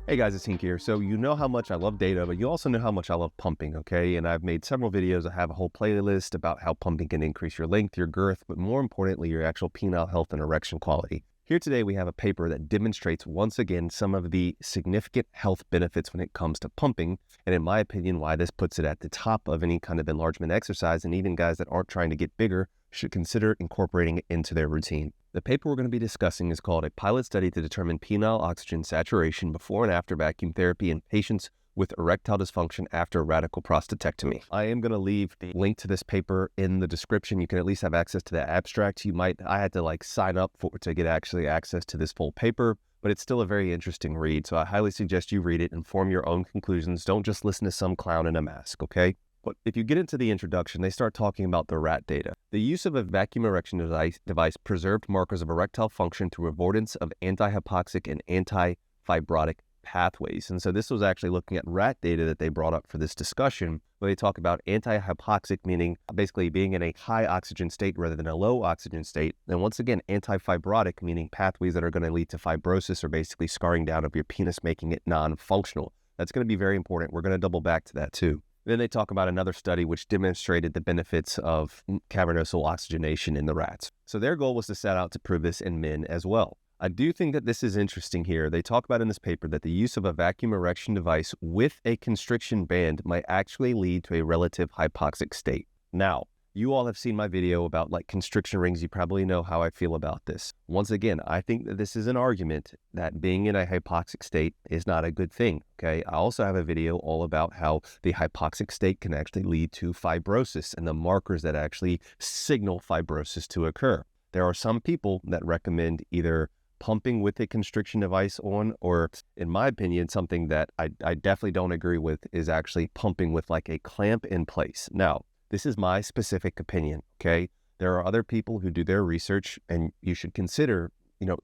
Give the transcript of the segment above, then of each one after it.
Hey guys, it's Hink here. So you know how much I love data, but you also know how much I love pumping, okay? And I've made several videos. I have a whole playlist about how pumping can increase your length, your girth, but more importantly, your actual penile health and erection quality. Here today, we have a paper that demonstrates once again some of the significant health benefits when it comes to pumping, and in my opinion, why this puts it at the top of any kind of enlargement exercise, and even guys that aren't trying to get bigger should consider incorporating it into their routine. The paper we're going to be discussing is called A Pilot Study to Determine Penile Oxygen Saturation Before and After Vacuum Therapy in Patients with Erectile Dysfunction After Radical Prostatectomy. I am going to leave the link to this paper in the description. You can at least have access to the abstract. I had to sign up to get actually access to this full paper, but it's still a very interesting read. So I highly suggest you read it and form your own conclusions. Don't just listen to some clown in a mask, okay? But if you get into the introduction, they start talking about the rat data. The use of a vacuum erection device preserved markers of erectile function through avoidance of anti-hypoxic and anti-fibrotic pathways. And so this was actually looking at rat data that they brought up for this discussion, where they talk about anti-hypoxic, meaning basically being in a high oxygen state rather than a low oxygen state. And once again, anti-fibrotic, meaning pathways that are going to lead to fibrosis or basically scarring down of your penis, making it non-functional. That's going to be very important. We're going to double back to that too. Then they talk about another study which demonstrated the benefits of cavernosal oxygenation in the rats. So their goal was to set out to prove this in men as well. I do think that this is interesting here. They talk about in this paper that the use of a vacuum erection device with a constriction band might actually lead to a relative hypoxic state. Now, you all have seen my video about constriction rings. You probably know how I feel about this. Once again, I think that this is an argument that being in a hypoxic state is not a good thing, okay? I also have a video all about how the hypoxic state can actually lead to fibrosis and the markers that actually signal fibrosis to occur. There are some people that recommend either pumping with a constriction device on, or in my opinion, something that I definitely don't agree with is actually pumping with a clamp in place. Now, this is my specific opinion, okay? There are other people who do their research, and you should consider,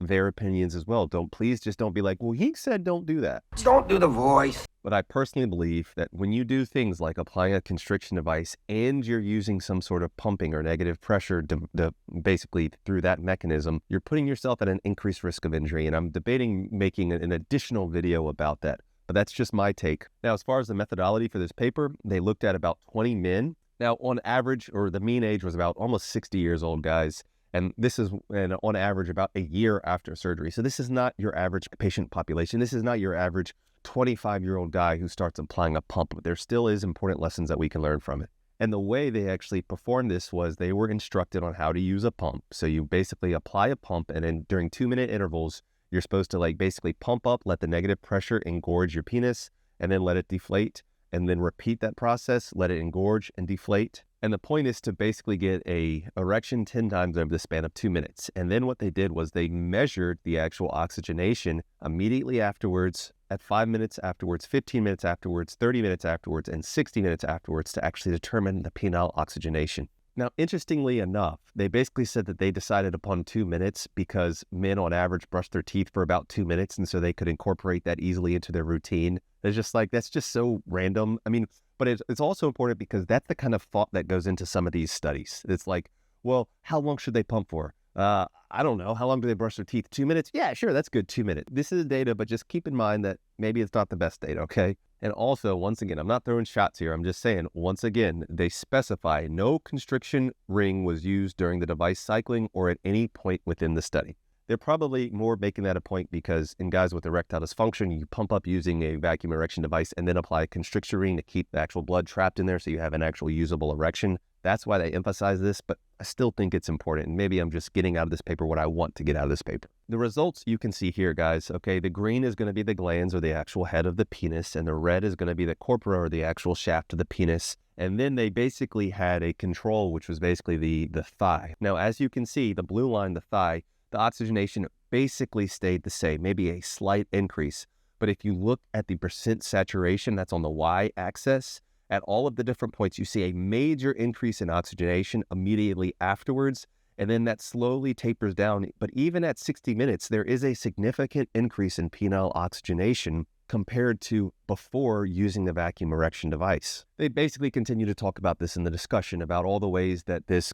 their opinions as well. Please just don't be like, well, he said don't do that. Don't do the voice. But I personally believe that when you do things like applying a constriction device and you're using some sort of pumping or negative pressure basically through that mechanism, you're putting yourself at an increased risk of injury. And I'm debating making an additional video about that. But that's just my take. Now, as far as the methodology for this paper, they looked at about 20 men. Now, on average, or the mean age was about almost 60 years old, guys. And this is on average about a year after surgery. So this is not your average patient population. This is not your average 25-year-old guy who starts applying a pump. But there still is important lessons that we can learn from it. And the way they actually performed this was they were instructed on how to use a pump. So you basically apply a pump, and then during 2-minute intervals, you're supposed to basically pump up, let the negative pressure engorge your penis, and then let it deflate. And then repeat that process, let it engorge and deflate. And the point is to basically get a erection 10 times over the span of 2 minutes. And then what they did was they measured the actual oxygenation immediately afterwards, at 5 minutes afterwards, 15 minutes afterwards, 30 minutes afterwards, and 60 minutes afterwards to actually determine the penile oxygenation. Now, interestingly enough, they basically said that they decided upon 2 minutes because men on average brush their teeth for about 2 minutes, and so they could incorporate that easily into their routine. It's just that's just so random. I mean, but it's also important because that's the kind of thought that goes into some of these studies. It's well, how long should they pump for? I don't know. How long do they brush their teeth? 2 minutes? Yeah, sure, that's good, 2 minutes. This is data, but just keep in mind that maybe it's not the best data, okay? And also, once again, I'm not throwing shots here. I'm just saying, once again, they specify no constriction ring was used during the device cycling or at any point within the study. They're probably more making that a point because in guys with erectile dysfunction, you pump up using a vacuum erection device and then apply a constriction ring to keep the actual blood trapped in there so you have an actual usable erection. That's why they emphasize this, but I still think it's important. And maybe I'm just getting out of this paper what I want to get out of this paper. The results you can see here, guys, okay, the green is going to be the glands or the actual head of the penis, and the red is going to be the corpora or the actual shaft of the penis. And then they basically had a control, which was basically the thigh. Now, as you can see, the blue line, the thigh, the oxygenation basically stayed the same, maybe a slight increase. But if you look at the percent saturation, that's on the y-axis, at all of the different points, you see a major increase in oxygenation immediately afterwards, and then that slowly tapers down. But even at 60 minutes, there is a significant increase in penile oxygenation compared to before using the vacuum erection device. They basically continue to talk about this in the discussion about all the ways that this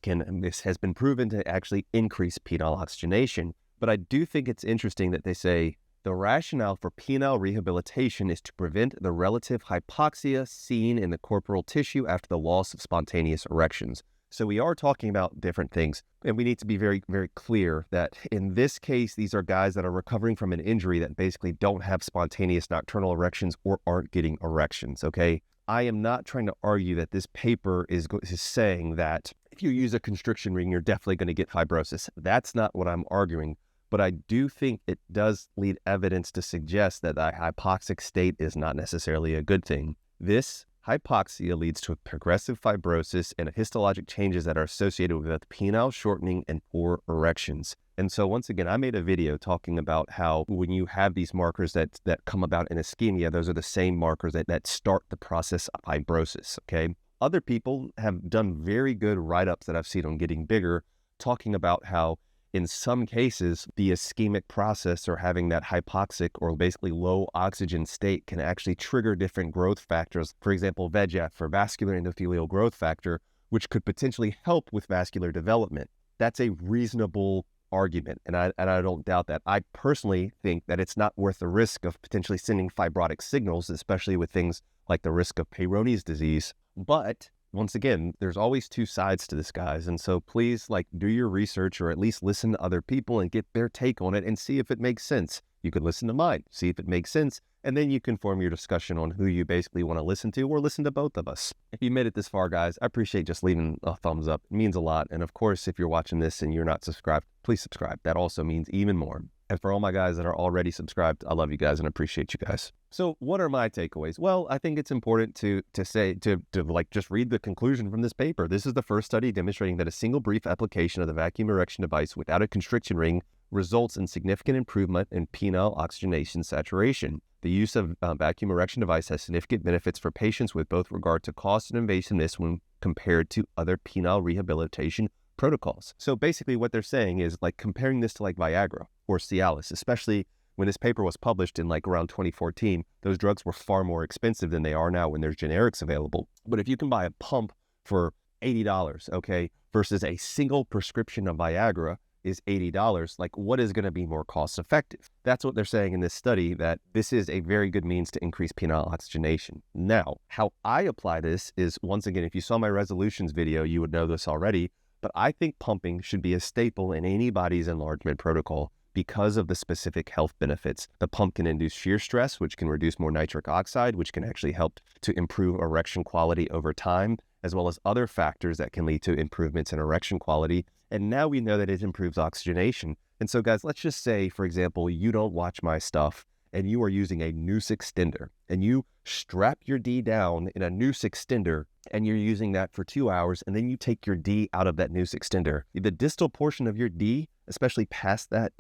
has been proven to actually increase penile oxygenation. But I do think it's interesting that they say The rationale for penile rehabilitation is to prevent the relative hypoxia seen in the corporal tissue after the loss of spontaneous erections. So we are talking about different things, and we need to be very, very clear that in this case, these are guys that are recovering from an injury that basically don't have spontaneous nocturnal erections or aren't getting erections, okay? I am not trying to argue that this paper is saying that if you use a constriction ring, you're definitely going to get fibrosis. That's not what I'm arguing, but I do think it does lead evidence to suggest that the hypoxic state is not necessarily a good thing. This hypoxia leads to progressive fibrosis and histologic changes that are associated with penile shortening and poor erections. And so once again, I made a video talking about how when you have these markers that come about in ischemia, those are the same markers that start the process of fibrosis, okay? Other people have done very good write-ups that I've seen on Getting Bigger, talking about how in some cases, the ischemic process or having that hypoxic or basically low oxygen state can actually trigger different growth factors. For example, VEGF or vascular endothelial growth factor, which could potentially help with vascular development. That's a reasonable argument, and I don't doubt that. I personally think that it's not worth the risk of potentially sending fibrotic signals, especially with things like the risk of Peyronie's disease. But once again, there's always two sides to this, guys. And so please, do your research or at least listen to other people and get their take on it and see if it makes sense. You could listen to mine, see if it makes sense, and then you can form your discussion on who you basically want to listen to or listen to both of us. If you made it this far, guys, I appreciate just leaving a thumbs up. It means a lot. And of course, if you're watching this and you're not subscribed, please subscribe. That also means even more. And for all my guys that are already subscribed, I love you guys and appreciate you guys. So what are my takeaways? Well, I think it's important to just read the conclusion from this paper. This is the first study demonstrating that a single brief application of the vacuum erection device without a constriction ring results in significant improvement in penile oxygenation saturation. The use of vacuum erection device has significant benefits for patients with both regard to cost and invasiveness when compared to other penile rehabilitation protocols. So basically what they're saying is comparing this to Viagra or Cialis, especially when this paper was published in around 2014, those drugs were far more expensive than they are now when there's generics available. But if you can buy a pump for $80, okay, versus a single prescription of Viagra is $80, what is going to be more cost effective? That's what they're saying in this study, that this is a very good means to increase penile oxygenation. Now, how I apply this is, once again, if you saw my resolutions video, you would know this already, but I think pumping should be a staple in anybody's enlargement protocol because of the specific health benefits. The pump can induce shear stress, which can reduce more nitric oxide, which can actually help to improve erection quality over time, as well as other factors that can lead to improvements in erection quality. And now we know that it improves oxygenation. And so guys, let's just say, for example, you don't watch my stuff and you are using a noose extender and you strap your D down in a noose extender and you're using that for 2 hours, and then you take your D out of that noose extender. The distal portion of your D, especially past that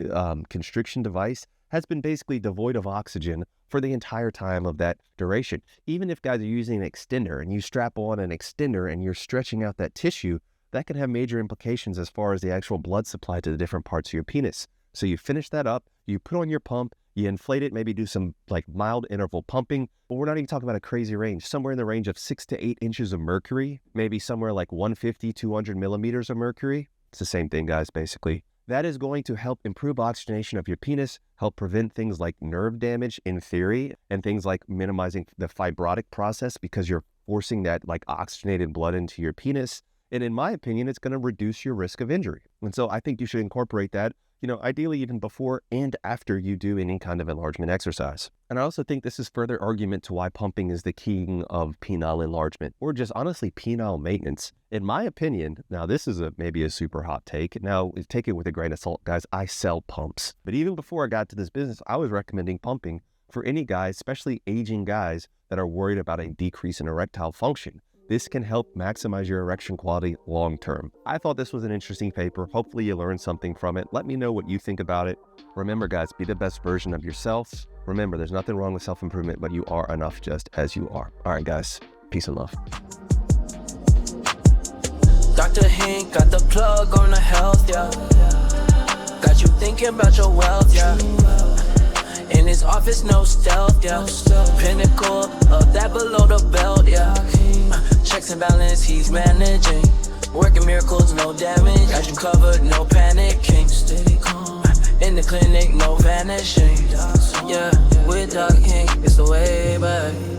constriction device, has been basically devoid of oxygen for the entire time of that duration. Even if guys are using an extender and you strap on an extender and you're stretching out that tissue, that can have major implications as far as the actual blood supply to the different parts of your penis. So you finish that up, you put on your pump, you inflate it, maybe do some mild interval pumping, but we're not even talking about a crazy range, somewhere in the range of 6 to 8 inches of mercury, maybe somewhere 150, 200 millimeters of mercury. It's the same thing, guys, basically. That is going to help improve oxygenation of your penis, help prevent things like nerve damage in theory, and things like minimizing the fibrotic process because you're forcing that oxygenated blood into your penis. And in my opinion, it's going to reduce your risk of injury. And so I think you should incorporate that, ideally even before and after you do any kind of enlargement exercise. And I also think this is further argument to why pumping is the king of penile enlargement, or just honestly penile maintenance. In my opinion, now this is maybe a super hot take. Now take it with a grain of salt, guys. I sell pumps. But even before I got to this business, I was recommending pumping for any guys, especially aging guys that are worried about a decrease in erectile function. This can help maximize your erection quality long term. I thought this was an interesting paper. Hopefully you learned something from it. Let me know what you think about it. Remember, guys, be the best version of yourself. Remember, there's nothing wrong with self-improvement, but you are enough just as you are. All right, guys, peace and love. Dr. Hank got the plug on the health, yeah. Got you thinking about your wealth, yeah. In his office, no stealth, yeah. Pinnacle of that below the belt, yeah. Checks and balance, he's managing. Working miracles, no damage. Got you covered, no panicking. Steady calm. In the clinic, no vanishing. Yeah, with Doc Hank, it's the way back.